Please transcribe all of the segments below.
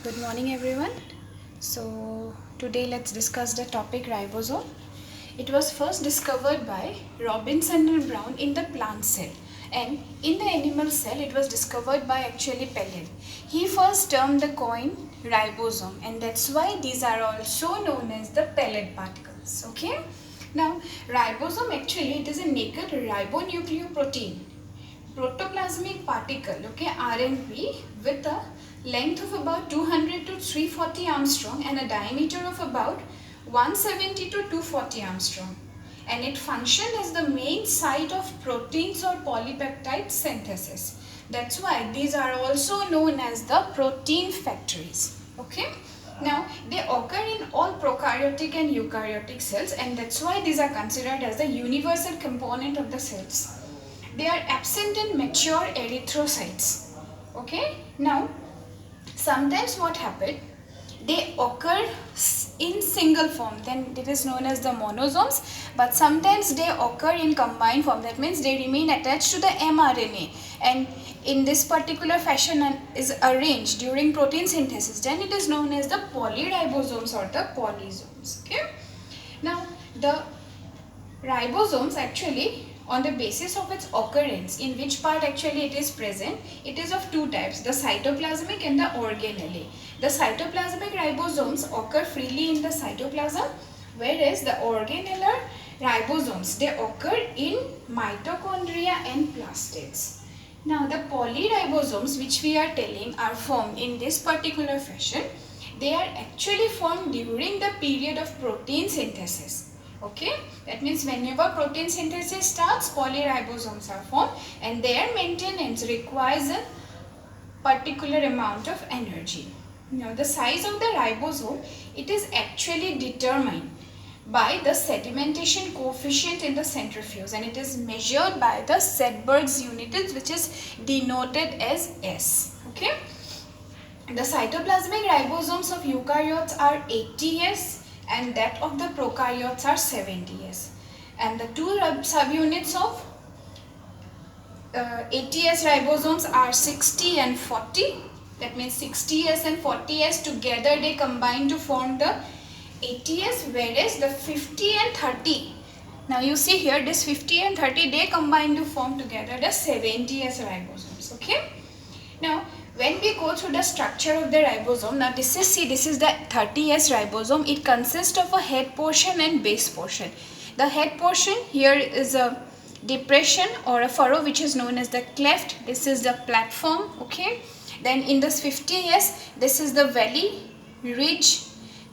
Good morning everyone. So today let's discuss the topic ribosome. It was first discovered by Robinson and Brown in the plant cell, and in the animal cell it was discovered by actually Pellin. He first termed the coin ribosome, and that's why these are also known as the pellet particles. Okay. Now ribosome actually it is a naked ribonucleoprotein protoplasmic particle, okay, RNP, with a length of about 200 to 340 Armstrong and a diameter of about 170 to 240 Armstrong. And it functions as the main site of proteins or polypeptide synthesis. That's why these are also known as the protein factories. Okay. Now, they occur in all prokaryotic and eukaryotic cells, and that's why these are considered as the universal component of the cells. They are absent in mature erythrocytes. Okay. Now, sometimes what happens, they occur in single form, then it is known as the monosomes, but sometimes they occur in combined form. That means they remain attached to the mRNA, and in this particular fashion is arranged during protein synthesis. Then it is known as the polyribosomes or the polysomes. Okay. Now, the ribosomes actually, on the basis of its occurrence, in which part actually it is present, it is of two types, the cytoplasmic and the organelle. The cytoplasmic ribosomes occur freely in the cytoplasm, whereas the organellar ribosomes, they occur in mitochondria and plastids. Now the polyribosomes, which we are telling, are formed in this particular fashion. They are actually formed during the period of protein synthesis. Okay, that means whenever protein synthesis starts, polyribosomes are formed, and their maintenance requires a particular amount of energy. Now the size of the ribosome, it is actually determined by the sedimentation coefficient in the centrifuge, and it is measured by the Sedberg's unit, which is denoted as S. Okay. The cytoplasmic ribosomes of eukaryotes are 80S, and that of the prokaryotes are 70S. And the two subunits of 80S ribosomes are 60 and 40. That means 60S and 40S together they combine to form the 80S, whereas the 50 and 30. Now you see here, this 50 and 30 they combine to form together the 70S ribosomes. Okay. Now when we go through the structure of the ribosome, now this is the 30S ribosome. It consists of a head portion and base portion. The head portion, here is a depression or a furrow which is known as the cleft. This is the platform. Okay. Then in this 50S, this is the valley, ridge.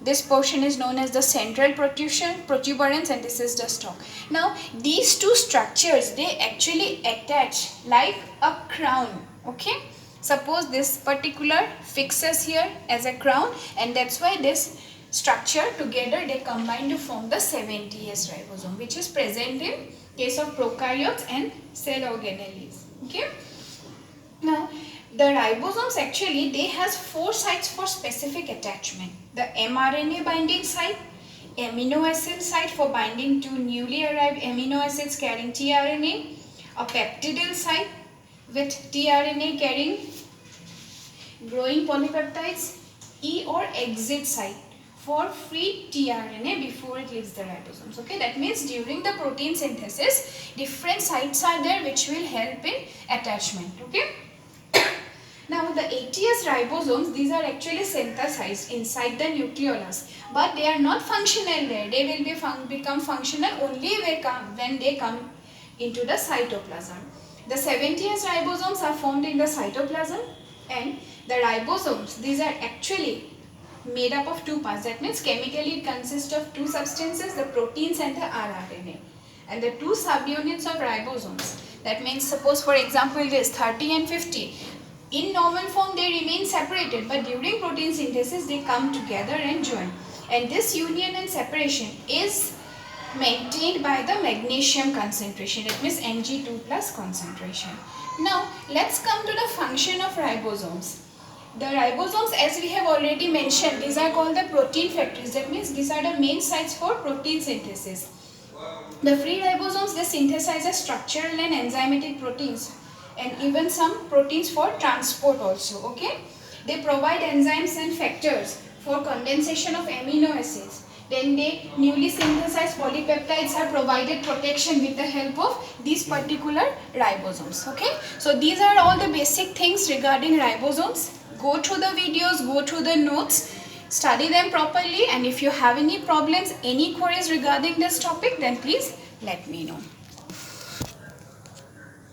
This portion is known as the central protuberance, and this is the stalk. Now these two structures, they actually attach like a crown. Okay. Suppose this particular fixes here as a crown, and that's why this structure together they combine to form the 70S ribosome, which is present in case of prokaryotes and cell organelles. Okay. Now the ribosomes actually, they has 4 sites for specific attachment: the mRNA binding site, amino acid site for binding to newly arrived amino acids carrying tRNA, a peptidyl site with tRNA carrying growing polypeptides, E or exit site for free tRNA before it leaves the ribosomes. Okay, that means during the protein synthesis, different sites are there which will help in attachment. Okay. Now the 80S ribosomes, these are actually synthesized inside the nucleolus, but they are not functional there. They will become functional only when they come into the cytoplasm. The 70S ribosomes are formed in the cytoplasm, and the ribosomes, these are actually made up of 2 parts. That means chemically it consists of 2 substances, the proteins and the rRNA. And the 2 subunits of ribosomes, that means suppose for example this 30 and 50, in normal form they remain separated, but during protein synthesis they come together and join. And this union and separation is maintained by the magnesium concentration, that means Mg2 plus concentration. Now let's come to the function of ribosomes. The ribosomes, as we have already mentioned, these are called the protein factories. That means these are the main sites for protein synthesis. The free ribosomes, they synthesize structural and enzymatic proteins, and even some proteins for transport also. Okay. They provide enzymes and factors for condensation of amino acids. Then the newly synthesized polypeptides are provided protection with the help of these particular ribosomes. Okay, so these are all the basic things regarding ribosomes. Go through the videos, go through the notes, study them properly, and if you have any problems, any queries regarding this topic, then please let me know.